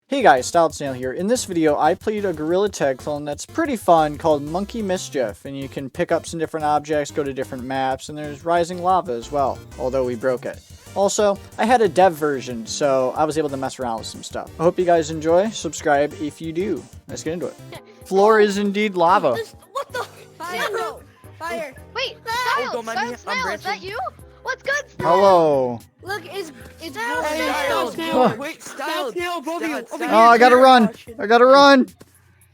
Hey guys, StyledSnail here. In this video, I played a Gorilla Tag clone that's pretty fun called Monkey Mischief, and you can pick up some different objects, go to different maps, and there's rising lava as well, although we broke it. Also, I had a dev version, so I was able to mess around with some stuff. I hope you guys enjoy. Subscribe if you do. Let's get into it. Floor is indeed lava. What the? Fire! Fire! Wait, StyledSnail, is that you? What's good, Style? Hello. Look, it's Huh. Wait, StyledSnail, above you. Oh, I gotta run. I gotta run.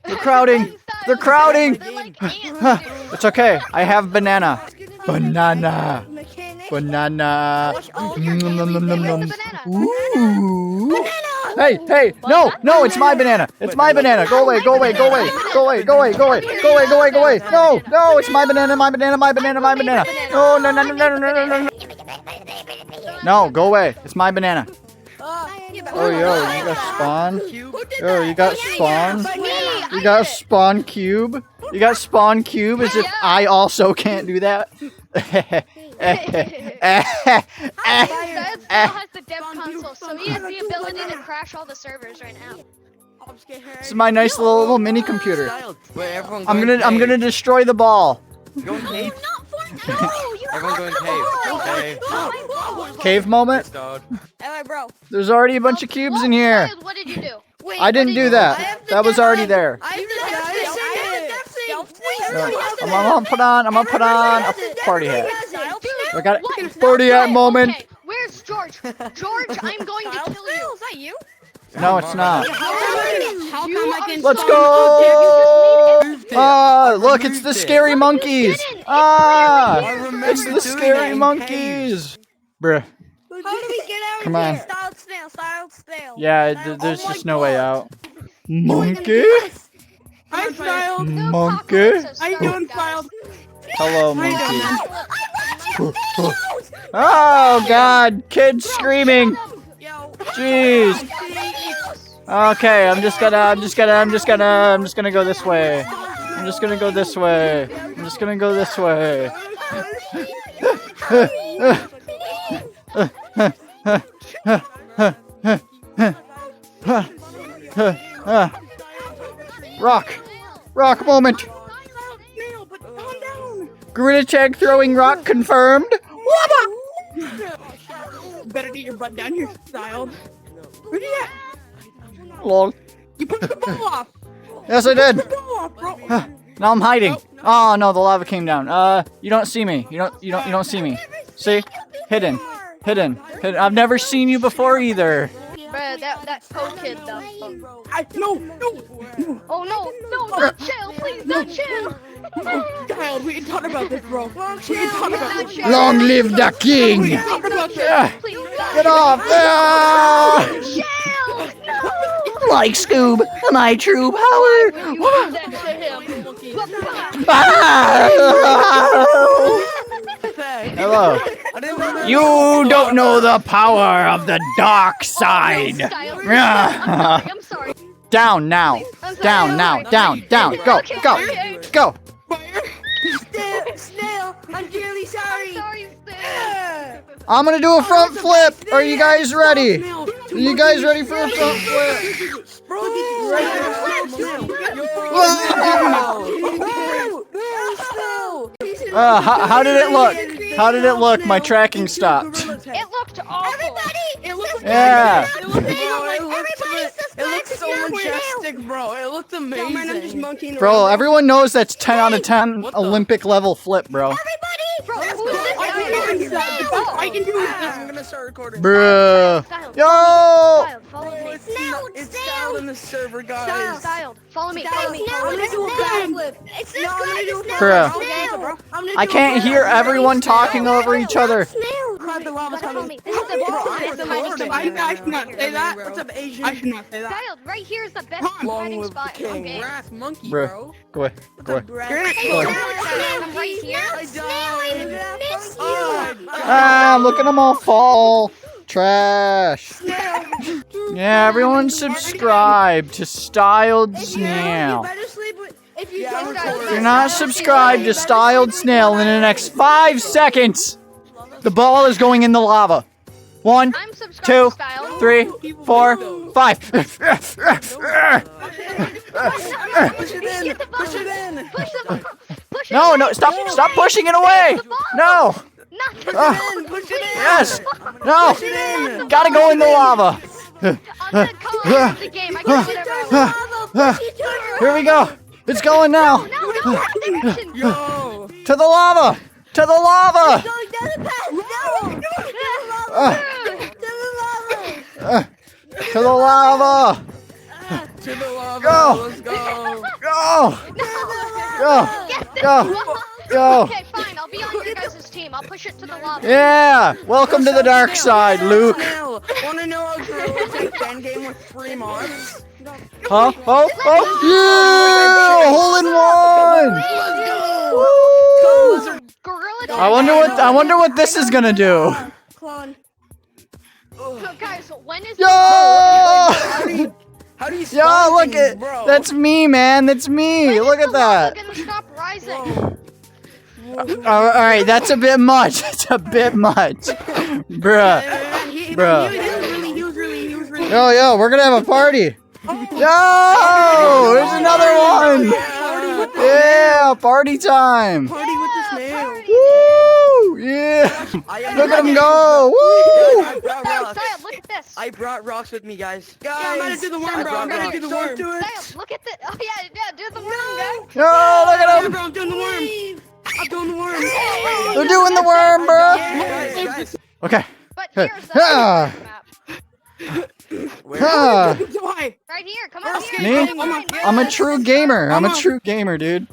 They're crowding. They're crowding. They're like ants. It's okay. I have banana. Banana. mechanic. Banana. Nom, nom, nom, nom, nom. Where's the banana? Ooh. Hey, no, it's my banana. It's my banana. Go away. No, it's my banana. No. No, go away. It's my banana. Oh, yo, you got spawn? Yo, you got spawn? You got spawn cube? You got spawn cube as if I also can't do that? StyledSnail has the dev console, so he has the ability to crash all the servers right now. This is my nice little mini computer. Wait, everyone I'm gonna destroy the ball. Go in cave. You Everyone go in cave. Okay. Cave moment? Alright, bro. There's already a bunch of cubes in here. Styled, what did you do? Wait, I didn't do that. That was already there. I'm I'm gonna put on a party hat. I got What? it. Party hat moment. Okay, where's George? George, I'm going to kill you. Is that you? No, it's not. How come I can Let's go! Ah, look, it's the scary monkeys. Ah, it's the scary monkeys. Bruh. How do we get out Come of on. here? StyledSnail. Yeah, there's just no way out. Monkey? Hi, Styled. Monkey? How you doing, Styled? Hello, monkey. Oh, God. Kids screaming. Jeez. Okay, I'm just gonna go this way. I'm just gonna go this way. Rock moment. Gorilla Tag throwing rock confirmed. Better get your butt down here, Styled. Where you at? Lol. You pushed the ball off. Yes, I did. Ball off, bro. Now I'm hiding. Oh no, the lava came down. You don't see me. You don't see me. See? Hidden. I've never seen you before either. Bruh, that poke kid though. No. Oh no, don't chill, please don't chill. Styled, we can talk about this, bro. We can talk about this. Long live the king! Talk about this. Please Get off! Ah! chill. No. Like Scoob, my true power! You do that to him. Ah! Hello. You don't know the power of the dark side. I'm sorry. Down now. Down. Go. Snail, I'm dearly sorry. Sorry, Snail. I'm gonna do a front flip. Are you guys ready? Are you guys ready for a front flip? How did it look? How did it look? My tracking stopped. It looked awful. Yeah. It looks so majestic, bro. It looks amazing. Bro, everyone knows that's 10 out of 10 Olympic level flip, bro. Bro, who's this I can do this. I'm gonna start recording. Bruh. Styled, Yo! follow me. It's Styled in the server, guys. Styled, follow me. I'm gonna do a backflip. It's this guy. Bruh. I can't hear everyone talking over each other. Crap, the lava's Follow coming. me. This is the best I should not say that. What's up, Asian? I should not say that. Styled, right here is the best Long hiding live the spot. king. Okay. Wrath monkey, Bruh. Go away. I'm right here. Ah, look at them all fall. Trash. Yeah, everyone subscribe to StyledSnail. If you're not subscribed to StyledSnail in the next 5 seconds, the ball is going in the lava. 1, I'm subscribed 2, to Style. 3, 4, 5. Push it in. Push it in. Push it No, away. stop pushing it away. No. Not Push it in. Yes. No. Gotta go in the lava. I'm gonna call it the game. I can do whatever I want. Here we go. It's going now. No, direction. Yo. To the lava. To the lava. Going down the path. To the lava. To the lava. Go. Let's go. Go. Go. Go. Go. Okay, fine. I'll be on your guys' team. I'll push it to the lava. Yeah. Welcome to the dark side, Luke. Wanna know how Gorilla Tag fan game with free mods? Huh? Oh. Yeah. Hole in one. Woo. Gorilla I wonder what this is gonna do. Clone. So guys, when is Yo! How do you Yo, look things, at bro? that's me, man. That's me. Look at that. gonna stop rising? All right, that's a bit much. It's a bit much, bruh. Bruh. He was really. Yo, we're gonna have a party. Yo, there's another one. Yeah, party time. Party with the snail. Woo! Yeah. Look at him go. Woo! I brought Style, rocks. look at this. I brought rocks with me, guys. I'm gonna do the worm, bro. I'm gonna do the worm. Do it. Style, look at the. Oh yeah, do the worm, guys. Yo, look at him. Bro, I'm doing the worm. I'm doing the worm. They're doing the worm, bro. Guys. Okay. But here's the Ah. map. Ah. Why? Right here, come on here. Me? I'm a true gamer. I'm a true gamer, dude.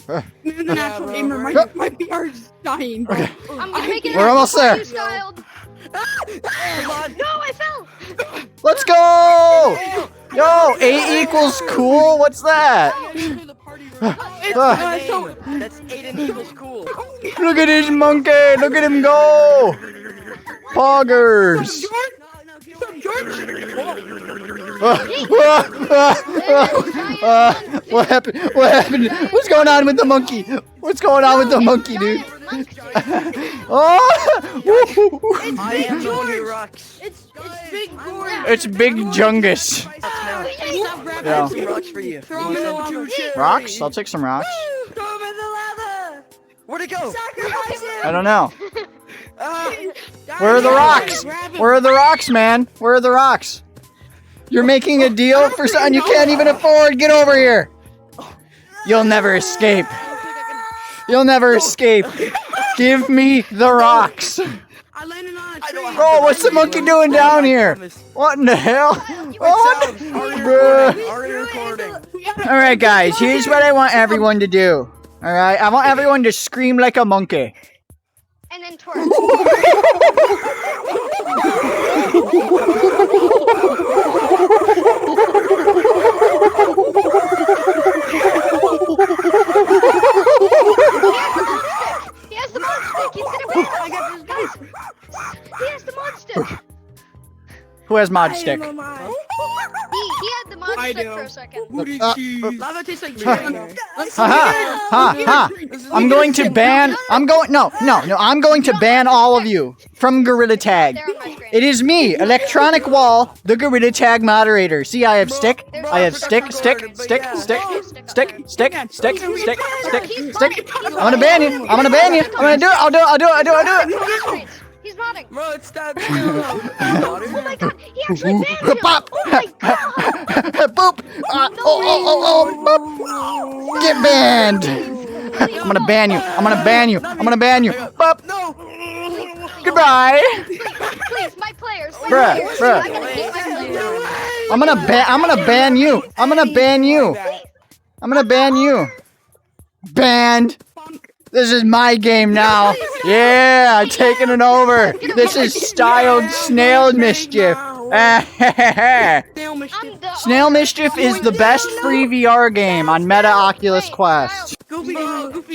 You're the natural bro, gamer. bro. My VR is dying, bro. Okay. I'm making We're almost there. You styled. Come on. No, I fell. Let's go! Yo, 8 equals cool? What's that? That's 8 and equals cool. Look at this monkey! Look at him go! Poggers! What happened? What happened? What's going on with the monkey? What's going on with the monkey, dude? Oh! I am the one who rocks. It's big gourd. It's Big Jungus. Yeah. Some rocks for you. Throw him in the lava. Rocks? I'll take some rocks. Throw him in the lava. Where'd it go? Sacrifice him. I don't know. Ah. Where are the rocks? Where are the rocks, man? Where are the rocks? You're making a deal for something you can't even afford. Get over here. You'll never escape. You'll never escape. Give me the rocks. I landed on a tree. Bro, what's the monkey doing down here? What in the hell? What? Bruh. Already recording. Alright, guys, here's what I want everyone to do. Alright, I want everyone to scream like a monkey. And then twerk. He has the mod stick. He's gonna win. I got this, guys. He has the mod stick. Who has mod stick? He had the mod I stick do. for a second. Lava tastes like Ha ha. I'm going to ban. I'm going to ban all of you from Gorilla Tag. They're on my screen. It is me, Electronic Wall, the Gorilla Tag moderator. See, I have stick. I have stick. I'm gonna ban you. I'm gonna ban you. I'm gonna do it. I'll do it. He's modding. Bro, it's that. Oh my god, he actually banned him. Pop. Oh my god. Boop. Boop. Get banned. I'm gonna ban you. I'm gonna ban you. I'm gonna ban you. Boop. No. Goodbye. Please, my players. My Bruh, players. bruh. I gotta keep my players. I'm gonna ban you. I'm gonna ban you. I'm gonna ban you. Banned. This is my game now. Yeah, I'm taking it over. This is StyledSnail Mischief. Snail Mischief is the best free VR game on Meta Oculus Quest. Goofy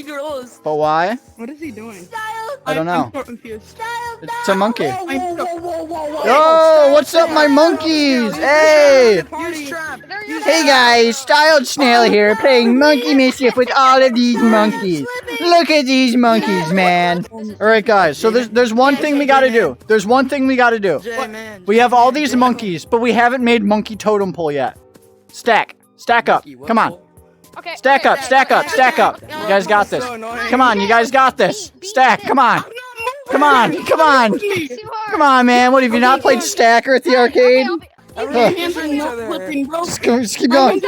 gorillas. But why? What is he doing? Style I don't know. I'm so confused. It's a monkey. Whoa. Oh, what's up, my monkeys? Hey! Use trap. Hey guys, StyledSnail here, playing Monkey Mischief with all of these monkeys. Look at these monkeys, man. Alright guys, so there's one thing we gotta do. There's one thing we gotta do. We have all these monkeys, but we haven't made monkey totem pole yet. Stack up. Come on. Okay. Stack up. You guys got this. Come on, you guys got this. Stack, come on. Come on. Come on, man. What, have you not played Stacker at the arcade? Just keep going.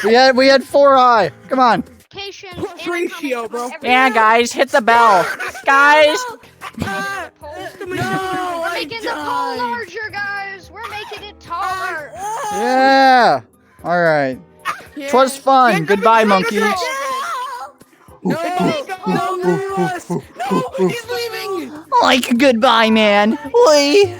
We had 4i. Come on. Ratio, bro. Yeah, guys, hit the bell. Guys. We're making the pole larger, guys. We're making it taller. Yeah. All right. 'Twas fun. Goodbye, monkeys. No, he's leaving. Like goodbye, man. Oi.